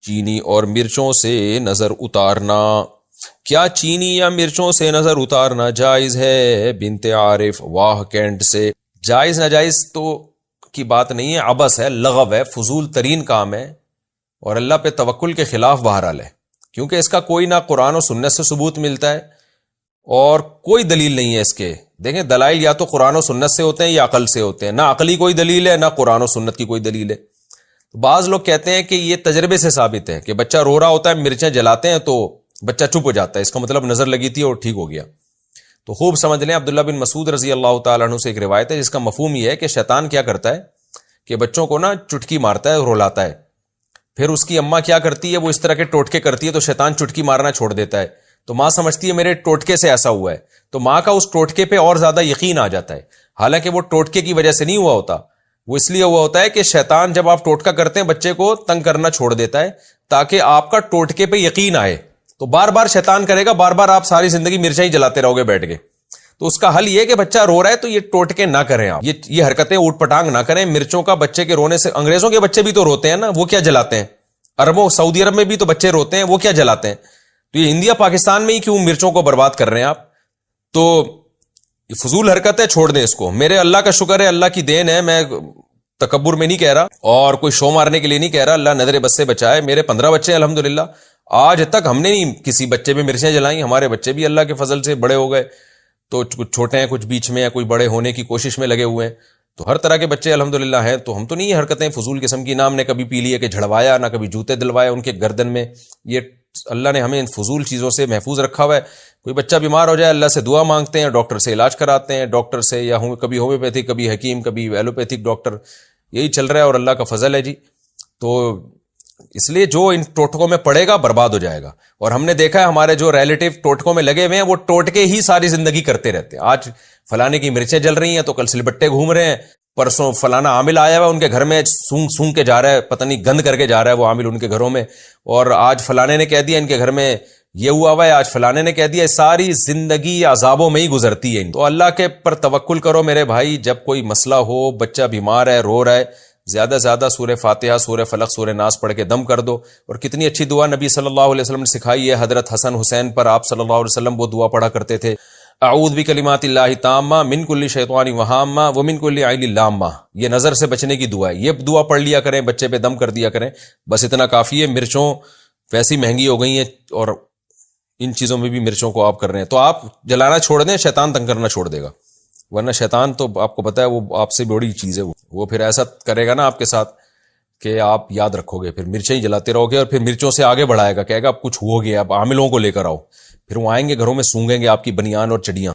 چینی اور مرچوں سے نظر اتارنا. کیا چینی یا مرچوں سے نظر اتارنا جائز ہے؟ بنت عارف واہ کینٹ سے. جائز ناجائز تو کی بات نہیں ہے، عبث ہے، لغو ہے، فضول ترین کام ہے اور اللہ پہ توکل کے خلاف بہرحال ہے، کیونکہ اس کا کوئی نہ قرآن و سنت سے ثبوت ملتا ہے اور کوئی دلیل نہیں ہے اس کے. دیکھیں دلائل یا تو قرآن و سنت سے ہوتے ہیں یا عقل سے ہوتے ہیں، نہ عقلی کوئی دلیل ہے نہ قرآن و سنت کی کوئی دلیل ہے. بعض لوگ کہتے ہیں کہ یہ تجربے سے ثابت ہے کہ بچہ رو رہا ہوتا ہے، مرچیں جلاتے ہیں تو بچہ چپ ہو جاتا ہے، اس کا مطلب نظر لگی تھی اور ٹھیک ہو گیا. تو خوب سمجھ لیں، عبداللہ بن مسعود رضی اللہ تعالیٰ عنہ سے ایک روایت ہے جس کا مفہوم یہ ہے کہ شیطان کیا کرتا ہے کہ بچوں کو نا چٹکی مارتا ہے، رلاتا ہے، پھر اس کی اماں کیا کرتی ہے، وہ اس طرح کے ٹوٹکے کرتی ہے تو شیطان چٹکی مارنا چھوڑ دیتا ہے. تو ماں سمجھتی ہے میرے ٹوٹکے سے ایسا ہوا ہے، تو ماں کا اس ٹوٹکے پہ اور زیادہ یقین آ جاتا ہے، حالانکہ وہ ٹوٹکے کی وجہ سے نہیں ہوا ہوتا، وہ اس لیے ہوا ہوتا ہے کہ شیطان جب آپ ٹوٹکا کرتے ہیں بچے کو تنگ کرنا چھوڑ دیتا ہے تاکہ آپ کا ٹوٹکے پہ یقین آئے. تو بار بار شیطان کرے گا، بار بار آپ ساری زندگی مرچیں ہی جلاتے رہو گے بیٹھ کے. تو اس کا حل یہ کہ بچہ رو رہا ہے تو یہ ٹوٹکے نہ کریں، آپ یہ حرکتیں اوٹ پٹانگ نہ کریں. مرچوں کا بچے کے رونے سے، انگریزوں کے بچے بھی تو روتے ہیں نا، وہ کیا جلاتے ہیں؟ عربوں سعودی عرب میں بھی تو بچے روتے ہیں، وہ کیا جلاتے ہیں؟ تو یہ انڈیا پاکستان میں ہی کیوں مرچوں کو برباد کر رہے ہیں آپ؟ تو یہ فضول حرکت ہے، چھوڑ دیں اس کو. میرے اللہ کا شکر ہے، اللہ کی دین ہے، میں تکبر میں نہیں کہہ رہا اور کوئی شو مارنے کے لیے نہیں کہہ رہا، اللہ نظر بد سے بچائے. میرے 15 بچے ہیں الحمدللہ، آج تک ہم نے نہیں کسی بچے پہ مرچیں جلائیں. ہمارے بچے بھی اللہ کے فضل سے بڑے ہو گئے، تو کچھ چھوٹے ہیں، کچھ بیچ میں ہیں، کوئی بڑے ہونے کی کوشش میں لگے ہوئے ہیں. تو ہر طرح کے بچے الحمدللہ ہیں. تو ہم تو نہیں یہ حرکتیں فضول قسم کی، نام نے کبھی پی لیے کہ جھڑوایا، نہ کبھی جوتے دلوائے ان کے گردن میں. یہ اللہ نے ہمیں ان فضول چیزوں سے محفوظ رکھا ہوا ہے. کوئی بچہ بیمار ہو جائے اللہ سے دعا مانگتے ہیں، ڈاکٹر سے علاج کراتے ہیں، ڈاکٹر سے یا کبھی ہومیوپیتھک، کبھی حکیم، کبھی ایلوپیتھک ڈاکٹر، یہی چل رہا ہے اور اللہ کا فضل ہے جی. تو اس لیے جو ان ٹوٹکوں میں پڑے گا برباد ہو جائے گا. اور ہم نے دیکھا ہے ہمارے جو ریلیٹیو ٹوٹکوں میں لگے ہوئے ہیں وہ ٹوٹکے ہی ساری زندگی کرتے رہتے ہیں. آج فلانے کی مرچیں جل رہی ہیں تو کل سلبٹے گھوم رہے ہیں، پرسوں فلانا عامل آیا ہوا ان کے گھر میں سونگ کے جا رہا ہے، پتہ نہیں گند کر کے جا رہا ہے وہ عامل ان کے گھروں میں، اور آج فلانے نے کہہ دیا ان کے گھر میں یہ ہوا ہوا ہے، آج فلانے نے کہہ دیا. ساری زندگی عذابوں میں ہی گزرتی ہے. تو اللہ کے پر توکل کرو میرے بھائی. جب کوئی مسئلہ ہو، بچہ بیمار ہے، رو رہا ہے، زیادہ سے زیادہ سورہ فاتحہ، سورہ فلق، سورہ ناس پڑھ کے دم کر دو. اور کتنی اچھی دعا نبی صلی اللہ علیہ وسلم نے سکھائی ہے. حضرت حسن حسین پر آپ صلی اللہ علیہ وسلم وہ دعا پڑھا کرتے تھے، اعوذ بکلمات اللہ تامہ من کل شیطان وہامہ ومن کل عین لامہ. یہ نظر سے بچنے کی دعا ہے. یہ دعا پڑھ لیا کریں، بچے پہ دم کر دیا کریں، بس اتنا کافی ہے. مرچوں ویسی مہنگی ہو گئی ہیں اور ان چیزوں میں بھی مرچوں کو آپ کر رہے ہیں، تو آپ جلانا چھوڑ دیں، شیطان تنگ کرنا چھوڑ دے گا. ورنہ شیطان تو آپ کو پتہ ہے وہ آپ سے بڑی چیز ہے، وہ پھر ایسا کرے گا نا آپ کے ساتھ کہ آپ یاد رکھو گے، پھر مرچیں ہی جلاتے رہو گے اور پھر مرچوں سے آگے بڑھائے گا، کہے گا اب کچھ ہو گیا، اب عاملوں کو لے کر آؤ. پھر وہ آئیں گے گھروں میں، سونگیں گے آپ کی بنیان اور چڑیاں.